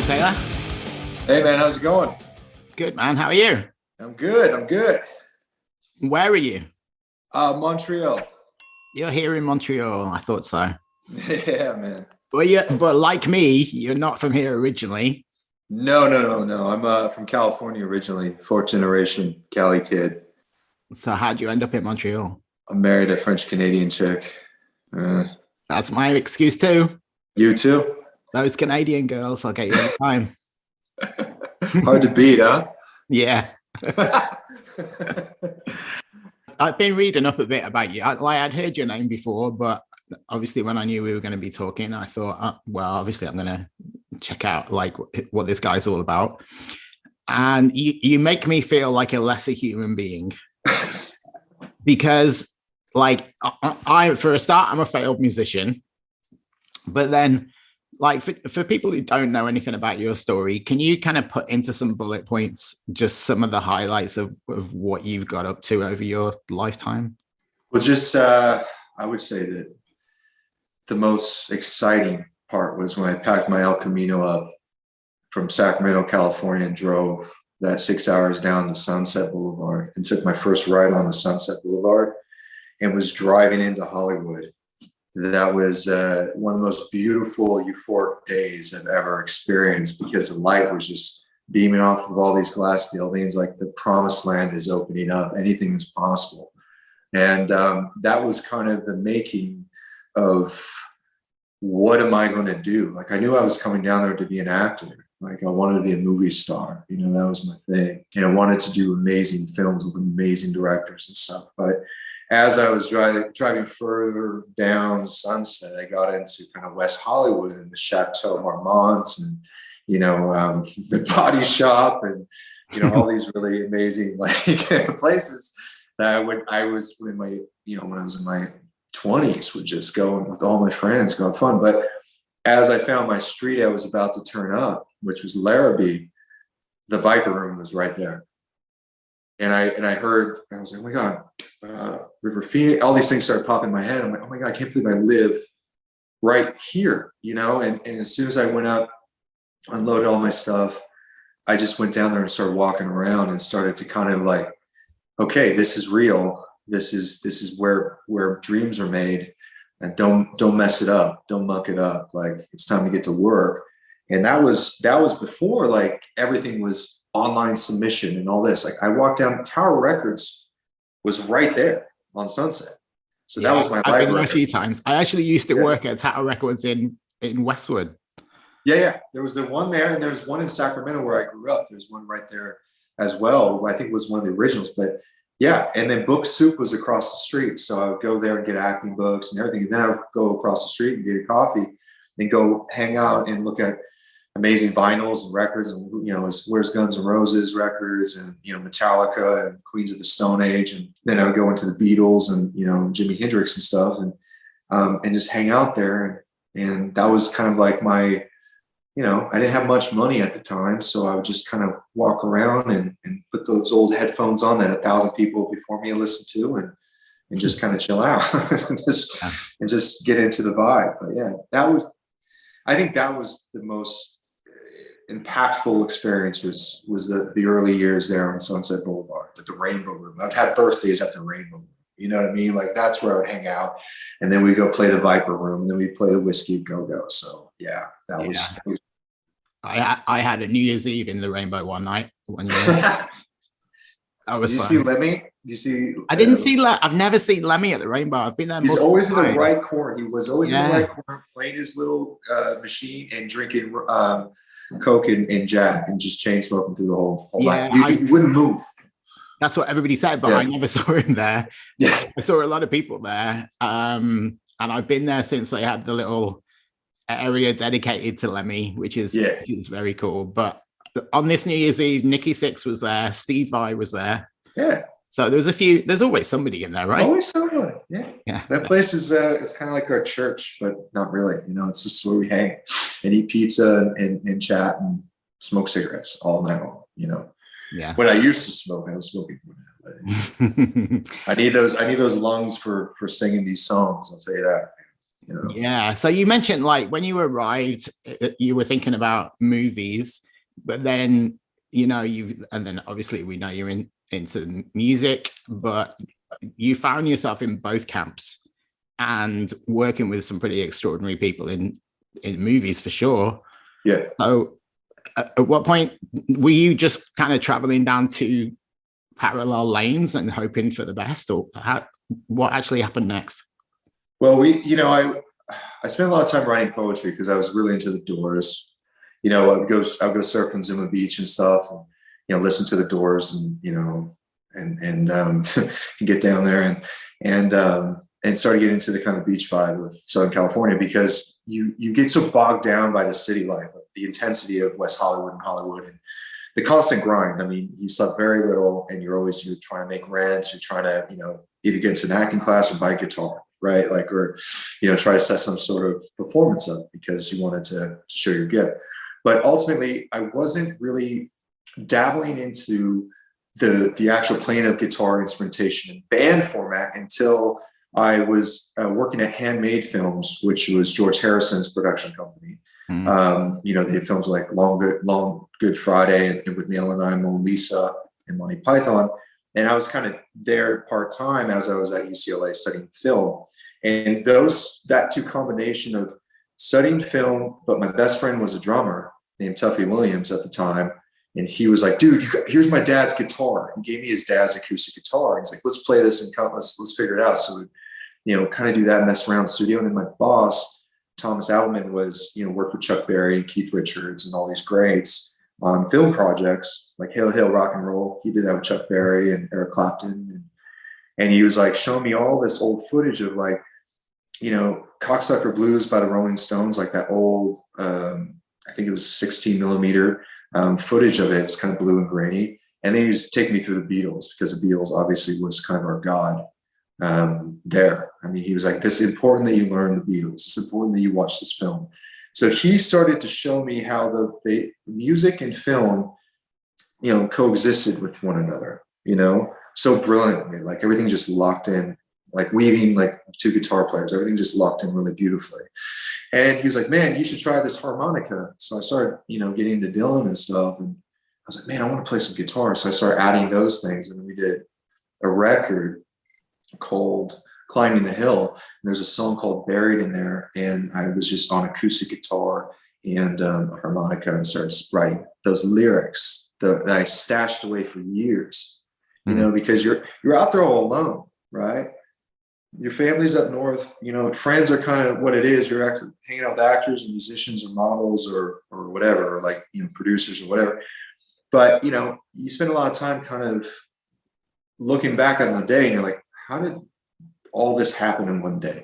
Taylor. Hey man, how's it going? Good, man. How are you? I'm good. Where are you? Montreal. You're here in Montreal. I thought so. Yeah, man. But like me, you're not from here originally. No. I'm from California originally, fourth generation Cali kid. So how'd you end up in Montreal? I'm married a French Canadian chick. That's my excuse too. You too? Those Canadian girls, I'll get you every time. Hard to beat, huh? Yeah. I've been reading up a bit about you. I'd heard your name before, but obviously when I knew we were going to be talking, I thought, well, obviously I'm going to check out like what this guy's all about. And you make me feel like a lesser human being because like I for a start, I'm a failed musician, but then like for people who don't know anything about your story, can you kind of put into some bullet points just some of the highlights of what you've got up to over your lifetime? Well, just I would say that the most exciting part was when I packed my El Camino up from Sacramento, California, and drove that 6 hours down to Sunset Boulevard and took my first ride on the Sunset Boulevard and was driving into Hollywood. That was one of the most beautiful, euphoric days I've ever experienced because the light was just beaming off of all these glass buildings. Like the promised land is opening up. Anything is possible. And that was kind of the making of what am I going to do? Like I knew I was coming down there to be an actor. Like I wanted to be a movie star. You know, that was my thing. And I wanted to do amazing films with amazing directors and stuff. But as I was driving further down Sunset, I got into kind of West Hollywood and the Chateau Marmont and, you know, the Body Shop and, you know, all these really amazing like places that I was in my, you know, when I was in my 20s would just go with all my friends, go have fun. But as I found my street I was about to turn up, which was Larrabee, the Viper Room was right there. And I heard, I was like, oh my God, River Phoenix, all these things started popping in my head. I'm like, oh my God, I can't believe I live right here, you know? And as soon as I went up, unloaded all my stuff, I just went down there and started walking around and started to kind of like, okay, this is real. This is where dreams are made. And don't mess it up. Don't muck it up. Like it's time to get to work. And that was before like everything was online submission and all this. Like I walked down, Tower Records was right there on Sunset. So that was my I've been there library. a few times. I actually used to work at Tower Records in Westwood. Yeah. There was the one there and there's one in Sacramento where I grew up. There's one right there as well. I think it was one of the originals, but yeah. And then Book Soup was across the street. So I would go there and get acting books and everything. And then I would go across the street and get a coffee and go hang out and look at amazing vinyls and records and, you know, where's Guns N' Roses records and, you know, Metallica and Queens of the Stone Age. And then I would go into the Beatles and, you know, Jimi Hendrix and stuff and just hang out there. And that was kind of like my, you know, I didn't have much money at the time. So I would just kind of walk around and put those old headphones on that 1,000 people before me listened to and just kind of chill out and just get into the vibe. But yeah, I think that was the most impactful experience was the early years there on Sunset Boulevard at the Rainbow Room. I'd had birthdays at the Rainbow Room. You know what I mean? Like that's where I would hang out. And then we go play the Viper Room and then we play the Whiskey Go-Go. So yeah, that was I had a New Year's Eve in the Rainbow one night. One year. That was Did you fun. see Lemmy? Did you see? I didn't see. I've never seen Lemmy at the Rainbow. I've been there. He's always in the right corner. He was always in the right corner, playing his little machine and drinking Coke and Jack and just chain smoking through the whole night. He wouldn't move. That's what everybody said, but I never saw him there. Yeah, I saw a lot of people there, and I've been there since they had the little area dedicated to Lemmy, which is very cool. But on this New Year's Eve, Nikki Sixx was there, Steve Vai was there. Yeah. So there's a few. There's always somebody in there, right? Always somebody. Yeah. That place is it's kind of like our church, but not really. You know, it's just where we hang and eat pizza and chat and smoke cigarettes all night long. You know. Yeah. When I used to smoke, I was smoking. I need those lungs for singing these songs. I'll tell you that. you know? Yeah. So you mentioned like when you arrived, you were thinking about movies, but then, and then obviously we know you're into music, but you found yourself in both camps and working with some pretty extraordinary people in movies for sure. Yeah. So at what point were you just kind of traveling down two parallel lanes and hoping for the best, or what actually happened next? Well, I spent a lot of time writing poetry because I was really into the Doors. I would go surf on Zuma Beach and stuff, and listen to the Doors, and and get down there and start to get into the kind of beach vibe of Southern California, because you get so bogged down by the city life, the intensity of West Hollywood and Hollywood, and the constant grind. I mean, you slept very little, and you're trying to make rent. You're trying to either get into an acting class or buy a guitar, right? Like, or try to set some sort of performance up because you wanted to show your gift. But ultimately, I wasn't really dabbling into the actual playing of guitar instrumentation in band format until I was working at Handmade Films, which was George Harrison's production company. They had films like Long Good Friday, and with Neil and I, Mona Lisa, and Monty Python. And I was kind of there part-time as I was at UCLA studying film. And that two combination of studying film, but my best friend was a drummer named Tuffy Williams at the time. And he was like, dude, here's my dad's guitar. He gave me his dad's acoustic guitar. He's like, let's play this and let's figure it out. So we, kind of do that, mess around in the studio. And then my boss, Thomas Albman, was, worked with Chuck Berry and Keith Richards and all these greats on film projects like Hail Hail Rock and Roll. He did that with Chuck Berry and Eric Clapton. And he was like showing me all this old footage of like, Cocksucker Blues by the Rolling Stones, like that old, I think it was 16 millimeter footage of it. It's kind of blue and grainy. And then he was taking me through the Beatles, because the Beatles obviously was kind of our God there. I mean, he was like, this is important that you learn the Beatles. It's important that you watch this film. So he started to show me how the music and film, coexisted with one another, so brilliantly, like everything just locked in, like weaving, like two guitar players, everything just locked in really beautifully. And he was like, man, you should try this harmonica. So I started, getting into Dylan and stuff. And I was like, man, I want to play some guitar. So I started adding those things. And we did a record called Climbing the Hill. And there's a song called Buried in there. And I was just on acoustic guitar and harmonica and started writing those lyrics that I stashed away for years, because you're out there all alone, right? Your family's up north, friends are kind of what it is. You're hanging out with actors and musicians or models or whatever, or like, producers or whatever. But, you spend a lot of time kind of looking back on the day and you're like, how did all this happen in one day?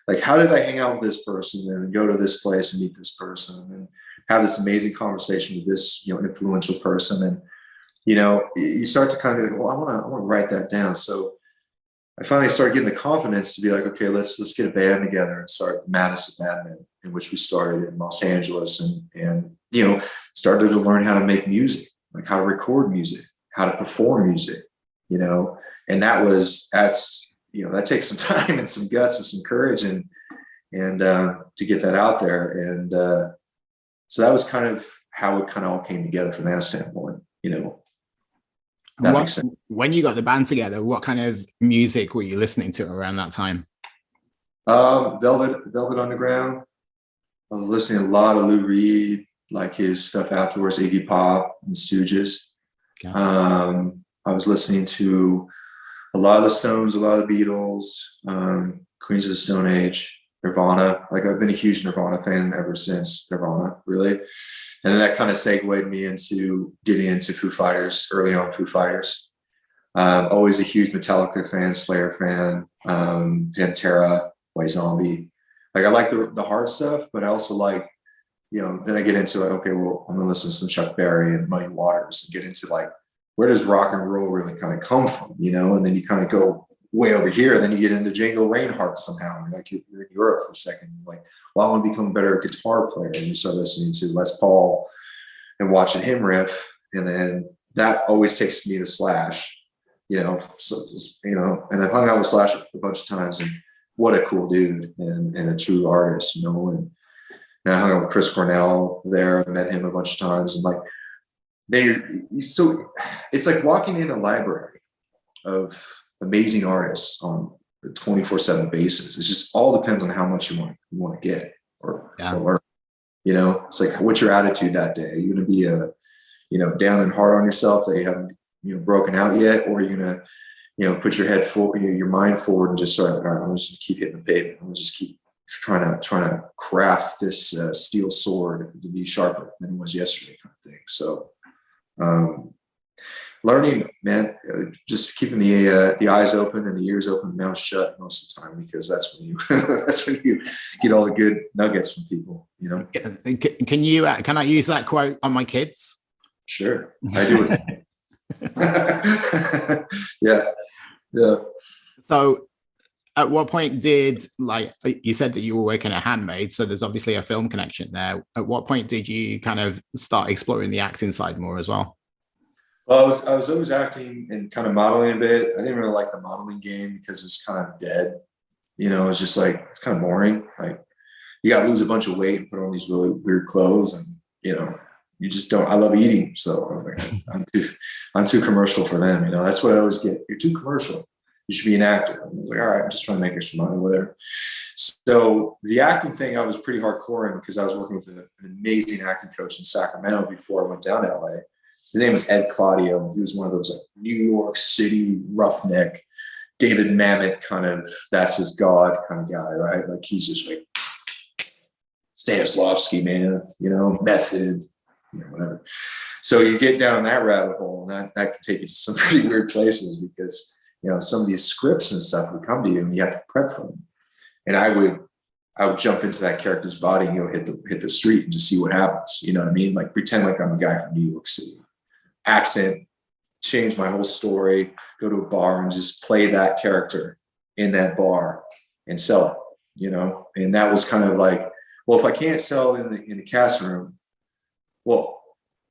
Like, how did I hang out with this person and go to this place and meet this person and have this amazing conversation with this, influential person? And, you start to kind of go, well, I want to write that down. So I finally started getting the confidence to be like, okay, let's get a band together and start Maddest and Madmen, in which we started in Los Angeles and started to learn how to make music, like how to record music, how to perform music, and that takes some time and some guts and some courage and to get that out there. And so that was kind of how it kind of all came together from that standpoint, When you got the band together, what kind of music were you listening to around that time? Velvet Underground. I was listening to a lot of Lou Reed, like his stuff afterwards, Iggy Pop and the Stooges. Yeah. I was listening to a lot of the Stones, a lot of the Beatles, Queens of the Stone Age, Nirvana. Like, I've been a huge Nirvana fan ever since Nirvana, really. And then that kind of segued me into getting into Foo Fighters, early on Foo Fighters. Always a huge Metallica fan, Slayer fan, Pantera, White Zombie. Like, I like the hard stuff, but I also like, then I get into like, okay, well, I'm gonna listen to some Chuck Berry and Muddy Waters and get into like, where does rock and roll really kind of come from, And then you kind of go way over here, and then you get into Django Reinhardt somehow. Like, you're in Europe for a second, like, well, I want to become a better guitar player. And you start listening to Les Paul and watching him riff. And then that always takes me to Slash, and I've hung out with Slash a bunch of times. And what a cool dude and a true artist, you know. And I hung out with Chris Cornell there. I met him a bunch of times, and like so it's like walking in a library of amazing artists on a 24/7 basis. It just all depends on how much you want to get or learn. You know, it's like, what's your attitude that day? Are you going to be down and hard on yourself that you haven't broken out yet, or are you going to put your head forward, your mind forward, and just start, all right, I'm just going to keep hitting the pavement. I'm going to just keep trying to craft this steel sword to be sharper than it was yesterday, kind of thing. So learning, man, just keeping the eyes open and the ears open, mouth shut most of the time, because that's when you get all the good nuggets from people, you know. Can I use that quote on my kids? Sure, I do with yeah. So at what point did, like you said that you were working at Handmade, so there's obviously a film connection there. At what point did you kind of start exploring the acting side more as well? Well, I was always acting and kind of modeling a bit. I didn't really like the modeling game because it was kind of dead. You know, it's just like, it's kind of boring. Like, you got to lose a bunch of weight and put on these really weird clothes, and you just don't. I love eating, so I was like, I'm too commercial for them. You know, that's what I always get. You're too commercial. You should be an actor. I was like, all right, I'm just trying to make extra money, whatever. So the acting thing, I was pretty hardcore in, because I was working with an amazing acting coach in Sacramento before I went down to LA. His name was Ed Claudio. He was one of those like New York City roughneck, David Mamet kind of, that's his God kind of guy, right? Like, he's just like Stanislavski, man, method, whatever. So you get down that rabbit hole, and that can take you to some pretty weird places, because some of these scripts and stuff would come to you and you have to prep for them. And I would jump into that character's body and hit the street and just see what happens. You know what I mean? Like, pretend like I'm a guy from New York City. Accent, change my whole story, go to a bar and just play that character in that bar and sell it, And that was kind of like, well, if I can't sell in the cast room, well,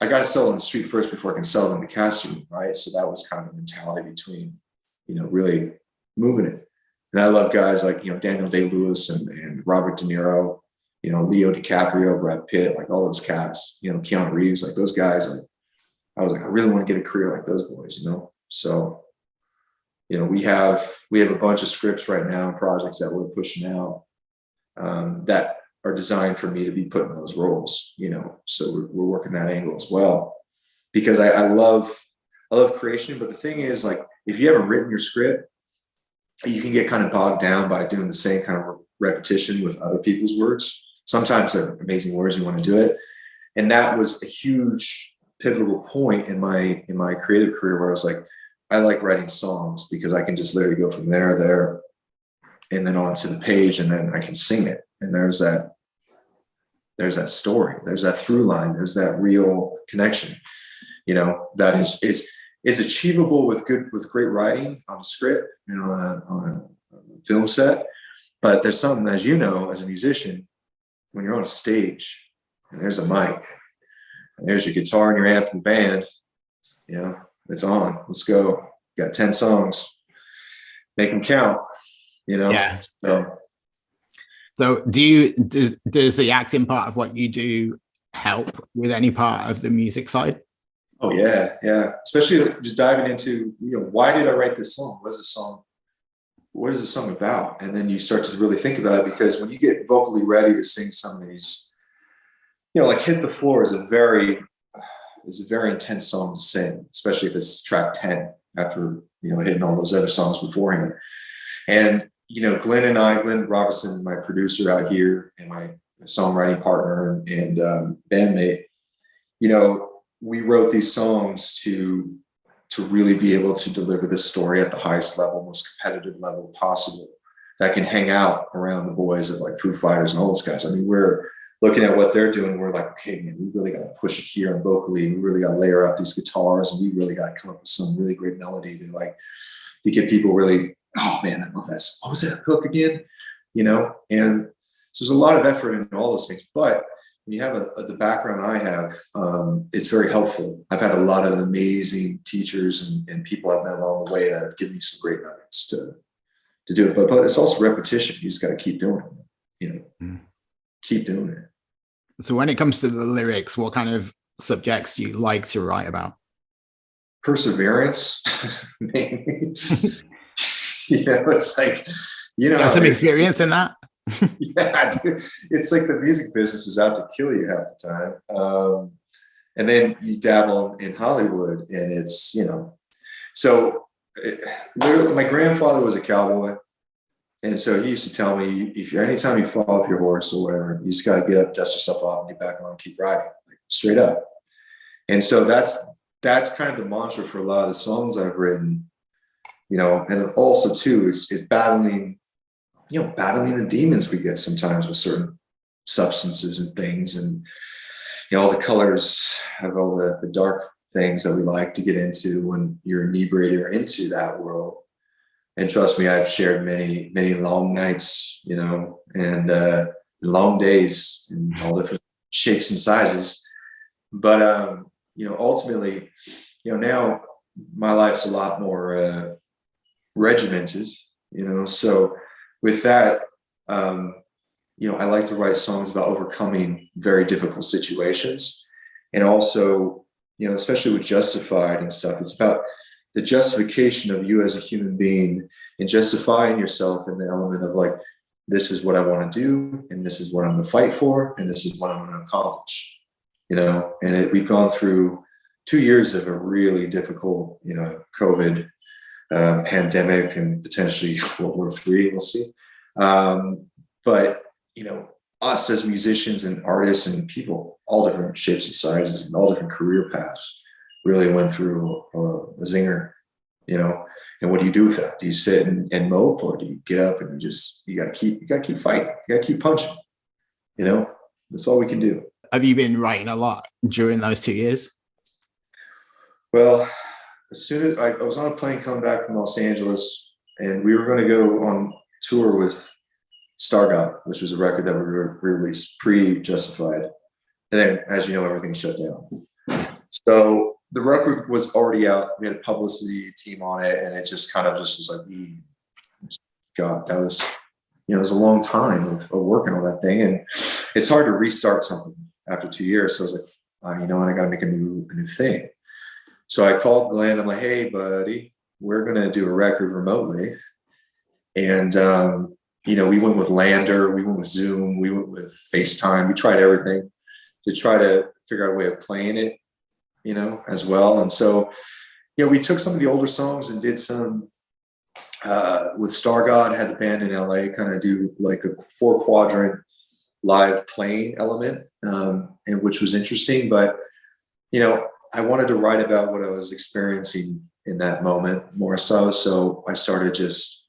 I got to sell it on the street first before I can sell it in the cast room, right? So that was kind of the mentality between, really moving it. And I love guys like, Daniel Day-Lewis and Robert De Niro, Leo DiCaprio, Brad Pitt, like all those cats, Keanu Reeves, like those guys. Like, I was like, I really want to get a career like those boys, So, we have a bunch of scripts right now and projects that we're pushing out that are designed for me to be put in those roles, So we're working that angle as well, because I love creation. But the thing is, like, if you haven't written your script, you can get kind of bogged down by doing the same kind of repetition with other people's words. Sometimes they're amazing words, you want to do it. And that was a huge pivotal point in my creative career, where I was like, I like writing songs because I can just literally go from there, and then onto the page, and then I can sing it. And there's that story, there's that through line, there's that real connection, that is achievable with great writing on a script, on a film set. But there's something, as as a musician, when you're on a stage and there's a mic, and there's your guitar and your amp and band, it's on. Let's go. You got 10 songs. Make them count. Yeah. So does the acting part of what you do help with any part of the music side? Oh yeah. Especially just diving into, why did I write this song? What is the song about? And then you start to really think about it, because when you get vocally ready to sing some of these, like Hit the Floor is a very intense song to sing, especially if it's track 10 after, hitting all those other songs beforehand. And, Glen Robinson, my producer out here, and my songwriting partner and bandmate, we wrote these songs to really be able to deliver this story at the highest level, most competitive level possible, that can hang out around the boys of like Foo Fighters and all those guys. I mean, we're looking at what they're doing. We're like, okay, man, we really got to push it here and vocally. We really got to layer out these guitars, and we really got to come up with some really great melody to get people really, oh man, I love that. What was that hook again? And so there's a lot of effort in all those things. But when you have the background I have, it's very helpful. I've had a lot of amazing teachers and people I've met along the way that have given me some great nuggets to do it. But it's also repetition. You just got to keep doing it, keep doing it. So when it comes to the lyrics, what kind of subjects do you like to write about? Perseverance, maybe. It's like, you have some experience in that. Yeah, dude. It's like the music business is out to kill you half the time. And then you dabble in Hollywood, and it's, so my grandfather was a cowboy. And so he used to tell me, anytime you fall off your horse or whatever, you just got to get up, dust yourself off, and get back on and keep riding, like, straight up. And so that's kind of the mantra for a lot of the songs I've written, and also too is battling the demons we get sometimes with certain substances and things, and all the colors of all the dark things that we like to get into when you're inebriated or into that world. And trust me, I've shared many, many long nights, and long days in all different shapes and sizes. But, ultimately, now my life's a lot more regimented, so with that, I like to write songs about overcoming very difficult situations. And also, especially with Justified and stuff, it's about the justification of you as a human being and justifying yourself in the element of like, this is what I want to do, and this is what I'm going to fight for, and this is what I'm going to accomplish, and we've gone through 2 years of a really difficult, COVID pandemic, and potentially World War III, we'll see. But, us as musicians and artists and people, all different shapes and sizes and all different career paths, really went through a zinger, and what do you do with that? Do you sit and mope, or do you get up and you got to keep fighting, you got to keep punching, that's all we can do. Have you been writing a lot during those 2 years? Well, as soon as I was on a plane coming back from Los Angeles, and we were going to go on tour with Stargod, which was a record that we released pre-Justified. And then, as you know, everything shut down. So the record was already out. We had a publicity team on it, and it just was like, God, that was, it was a long time of working on that thing. And it's hard to restart something after 2 years. So I was like, I got to make a new thing. So I called Glenn. I'm like, hey, buddy, we're going to do a record remotely. And, we went with Lander, we went with Zoom, we went with FaceTime. We tried everything to try to figure out a way of playing it, as well. And so, we took some of the older songs and did some with Stargod, had the band in LA kind of do like a 4-quadrant live playing element, and which was interesting. But, I wanted to write about what I was experiencing in that moment more so. So I started just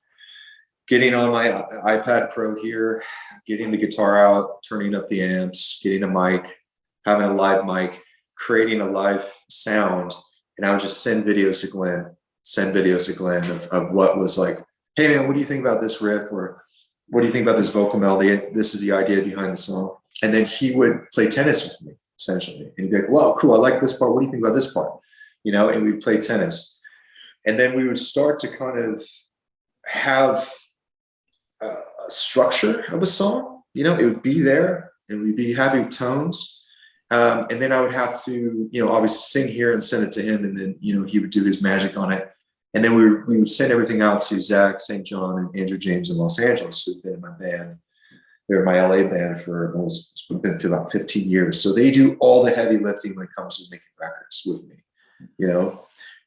getting on my iPad Pro here, getting the guitar out, turning up the amps, getting a mic, having a live mic, creating a live sound. And I would just send videos to Glenn of what was like, hey man, what do you think about this riff? Or what do you think about this vocal melody? This is the idea behind the song. And then he would play tennis with me, essentially. And he'd be like, well, cool, I like this part. What do you think about this part? And we'd play tennis. And then we would start to kind of have a structure of a song. It would be there, and we'd be having tones. And then I would have to, obviously sing here and send it to him. And then, he would do his magic on it. And then we would send everything out to Zach St. John and Andrew James in Los Angeles, who've been in my band. They're my LA band for about 15 years. So they do all the heavy lifting when it comes to making records with me, And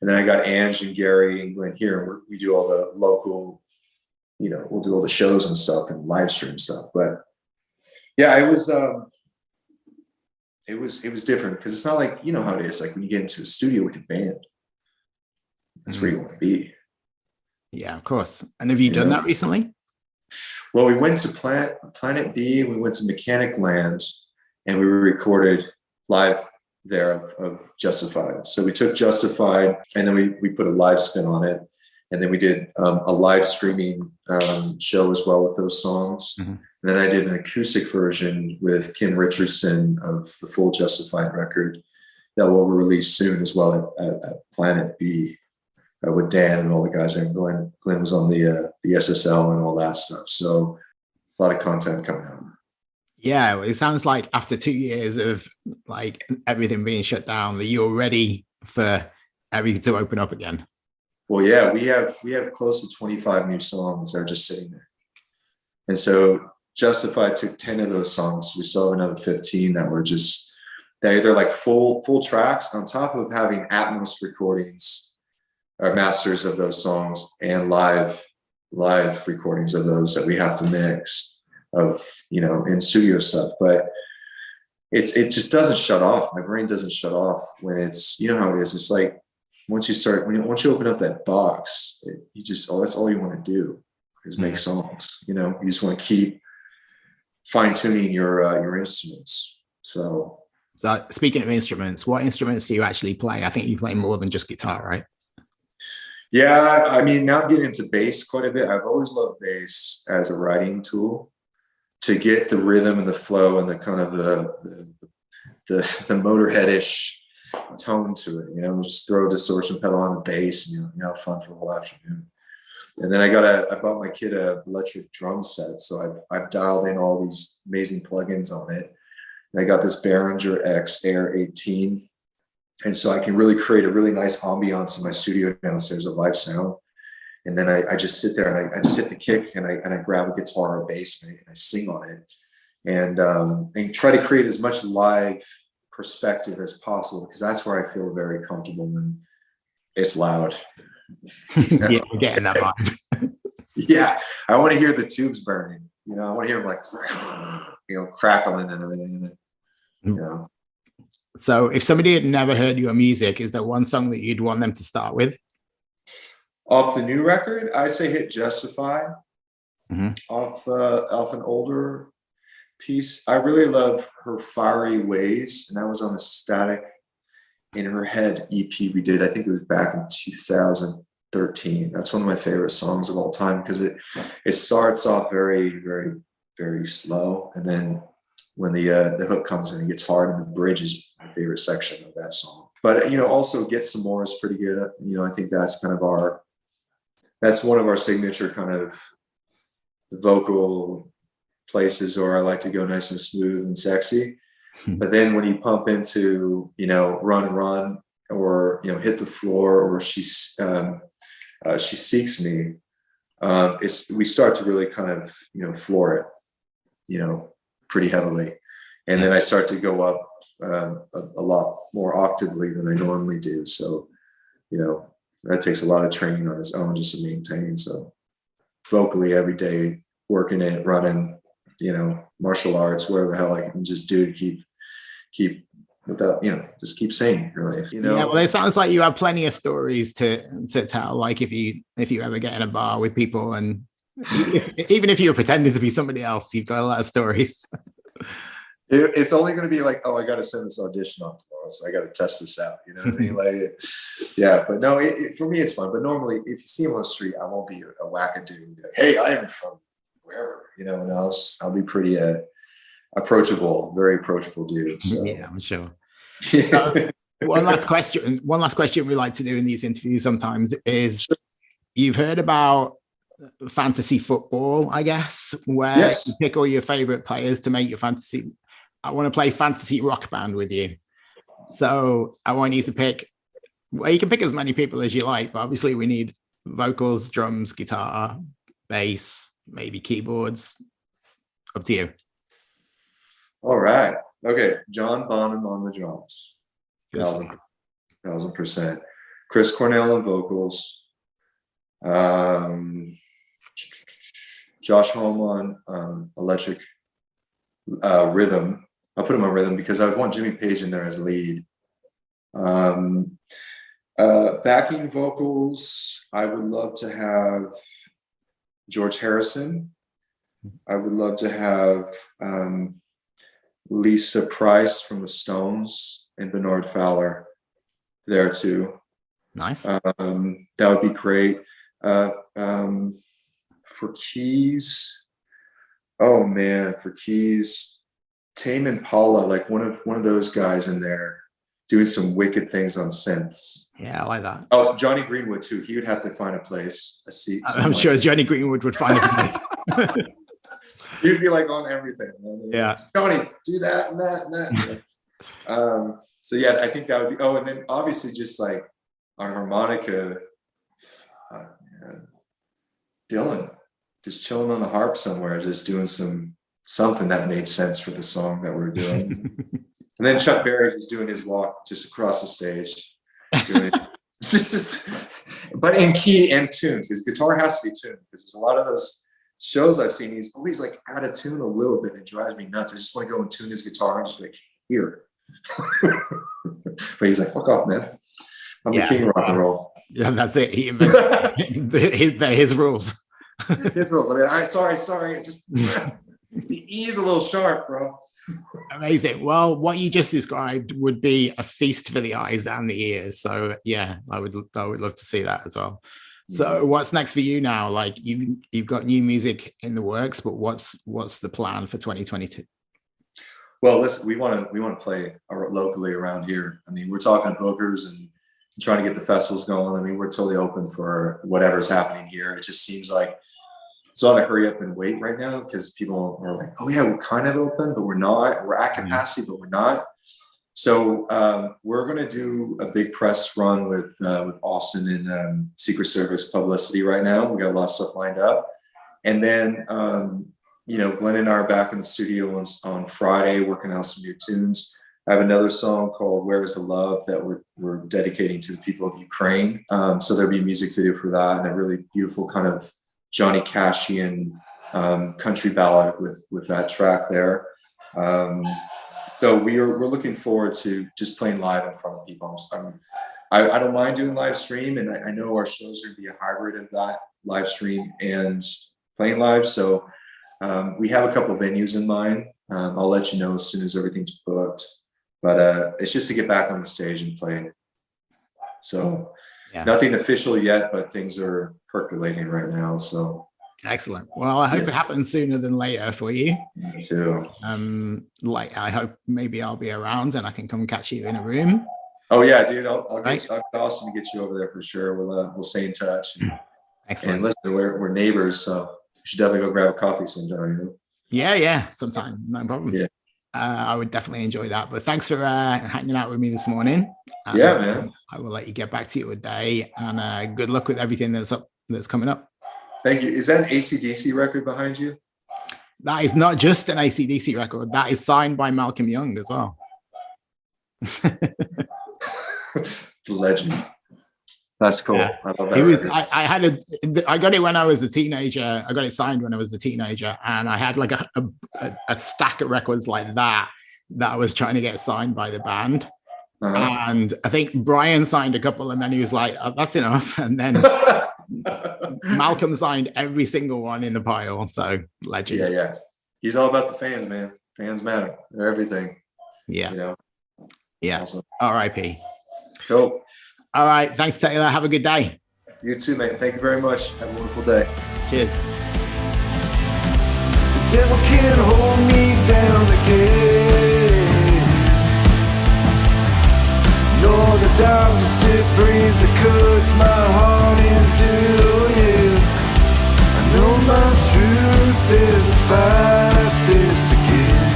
then I got Ange and Gary and Glenn here, and we do all the local, we'll do all the shows and stuff and live stream stuff. But yeah, it was different, because it's not like, how it is, like when you get into a studio with your band, that's where you want to be. Yeah, of course. And have you done that recently? Well, we went to Planet B, we went to Mechanic Land, and we recorded live there of Justified. So we took Justified, and then we put a live spin on it. And then we did a live streaming show as well with those songs. Mm-hmm. And then I did an acoustic version with Kim Richardson of the full Justified record that will be released soon as well at Planet B. with Dan and all the guys there. Glenn was on the SSL and all that stuff. So a lot of content coming out. Yeah, it sounds like after 2 years of like everything being shut down, that you're ready for everything to open up again. Well, yeah, we have close to 25 new songs that are just sitting there. And so Justified took 10 of those songs. We still have another 15 that were just, they're like full tracks on top of having Atmos recordings or masters of those songs and live recordings of those that we have to mix of, in studio stuff. But it just doesn't shut off. My brain doesn't shut off when it's, how it is. It's like once you open up that box, that's all you want to do is make songs. You just want to keep fine tuning your instruments. So speaking of instruments, what instruments do you actually play? I think you play more than just guitar, right? Yeah, I mean, now I'm getting into bass quite a bit. I've always loved bass as a writing tool to get the rhythm and the flow and the kind of the Motorhead-ish tone to it. Just throw a distortion pedal on the bass and have fun for the whole afternoon. And then I bought my kid a electric drum set, so I've dialed in all these amazing plugins on it. And I got this Behringer X Air 18, and so I can really create a really nice ambiance in my studio downstairs of live sound. And then I just sit there and I just hit the kick and I grab a guitar or bass and I sing on it, and try to create as much live perspective as possible, because that's where I feel very comfortable when it's loud. Yeah, I'm getting that vibe. Yeah, I want to hear the tubes burning. I want to hear them like crackling and everything. So if somebody had never heard your music, is there one song that you'd want them to start with? Off the new record, I say hit Justified. Off an older piece, I really love her Fiery Ways, and that was on a Static in Her Head EP we did. I think it was back in 2013. That's one of my favorite songs of all time, because it starts off very, very, very slow, and then when the hook comes in, it gets hard, and the bridge is my favorite section of that song. But also Get Some More is pretty good. I think that's kind of that's one of our signature kind of vocal places, or I like to go nice and smooth and sexy. But then when you pump into Run, or Hit the Floor, or She Seeks Me, we start to really kind of floor it pretty heavily, and then I start to go up a lot more octavely than I normally do. So that takes a lot of training on its own just to maintain. So vocally every day, working it, running, martial arts, whatever the hell I can just do to keep without, just keep singing, really. Yeah, well, it sounds like you have plenty of stories to tell. Like if you ever get in a bar with people, and even if you're pretending to be somebody else, you've got a lot of stories. It's only going to be like, I got to send this audition on tomorrow, so I got to test this out. You know what I mean? Like, yeah, but no, for me, it's fun. But normally, if you see him on the street, I won't be a wackadoo. Like, hey, I am from wherever, and I'll be pretty approachable, very approachable dude. So. Yeah, I'm sure. So, one last question we like to do in these interviews sometimes is, you've heard about fantasy football, I guess, where you pick all your favorite players to make your fantasy. I want to play fantasy rock band with you. So I want you to pick, well, you can pick as many people as you like, but obviously we need vocals, drums, guitar, bass, maybe keyboards. Up to you. All right. Okay. John Bonham on the drums. 1000%. Chris Cornell on vocals. Josh Home on electric rhythm. I'll put him on rhythm because I want Jimmy Page in there as lead. Backing vocals, I would love to have George Harrison. I would love to have Lisa Price from the Stones and Bernard Fowler there too. Nice. That would be great. For keys, for keys, Tame Impala, like one of those guys in there. doing some wicked things on synths. Yeah, I like that. Oh, Johnny Greenwood too. He would have to find a place, a seat. I'm sure Johnny Greenwood would find a place. He'd be like on everything. Yeah. Johnny, do that and that and that. So yeah, I think that would be. Oh, and then obviously just like on harmonica, Dylan just chilling on the harp somewhere, just doing something that made sense for the song that we're doing. And then Chuck Berry just doing his walk just across the stage. But in key and tunes. His guitar has to be tuned because there's a lot of those shows I've seen. He's always like out of tune a little bit. It drives me nuts. I just want to go and tune his guitar and just be like, here. But he's like, fuck off, man. I'm the king of rock and roll. Yeah, that's it. He invented his rules. His rules. I mean, sorry. Just the E's a little sharp, bro. Amazing. Well, what you just described would be a feast for the eyes and the ears. So yeah, I would love to see that as well. So what's next for you now? Like you've got new music in the works, but what's the plan for 2022? Well, listen, we want to play locally around here. I mean, we're talking to bookers and trying to get the festivals going. I mean, we're totally open for whatever's happening here. It just seems like it's on a hurry up and wait right now because people are like, oh yeah, we're kind of open, but we're not. We're at capacity, but we're not. So we're going to do a big press run with Austin and Secret Service publicity right now. We got a lot of stuff lined up. And then, Glenn and I are back in the studio on Friday working out some new tunes. I have another song called Where Is the Love that we're dedicating to the people of Ukraine. So there'll be a music video for that and a really beautiful kind of Johnny Cashian country ballad with that track there. So we're looking forward to just playing live in front of people. I don't mind doing live stream, and I know our shows are going to be a hybrid of that live stream and playing live. So we have a couple of venues in mind. I'll let you know as soon as everything's booked. But it's just to get back on the stage and play. So nothing official yet, but things are percolating right now. So excellent. Well, I hope it happens sooner than later for you. Me too. I hope maybe I'll be around and I can come catch you in a room. Oh yeah, dude. I'll get Austin to get you over there for sure. We'll stay in touch. Excellent. And listen, we're neighbors, so we should definitely go grab a coffee sometime. Yeah, sometime. No problem. Yeah. I would definitely enjoy that. But thanks for hanging out with me this morning. Yeah, man. I will let you get back to your day, and good luck with everything that's coming up. Thank you. Is that an AC/DC record behind you? That is not just an AC/DC record. That is signed by Malcolm Young as well. The legend. That's cool. Yeah. I love that. I got it when I was a teenager. I got it signed when I was a teenager, and I had like a stack of records like that I was trying to get signed by the band. Uh-huh. And I think Brian signed a couple, and then he was like, oh, "That's enough." And then Malcolm signed every single one in the pile. So legend. Yeah. He's all about the fans, man. Fans matter. They're everything. Yeah. Yeah. Awesome. R.I.P. Cool. All right. Thanks, Taylor. Have a good day. You too, man. Thank you very much. Have a wonderful day. Cheers. The devil can't hold me down again. Nor the darkness it brings that cuts my heart into you. I know my truth is to fight this again.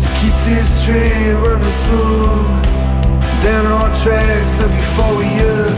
To keep this train running smooth down our tracks of euphoria.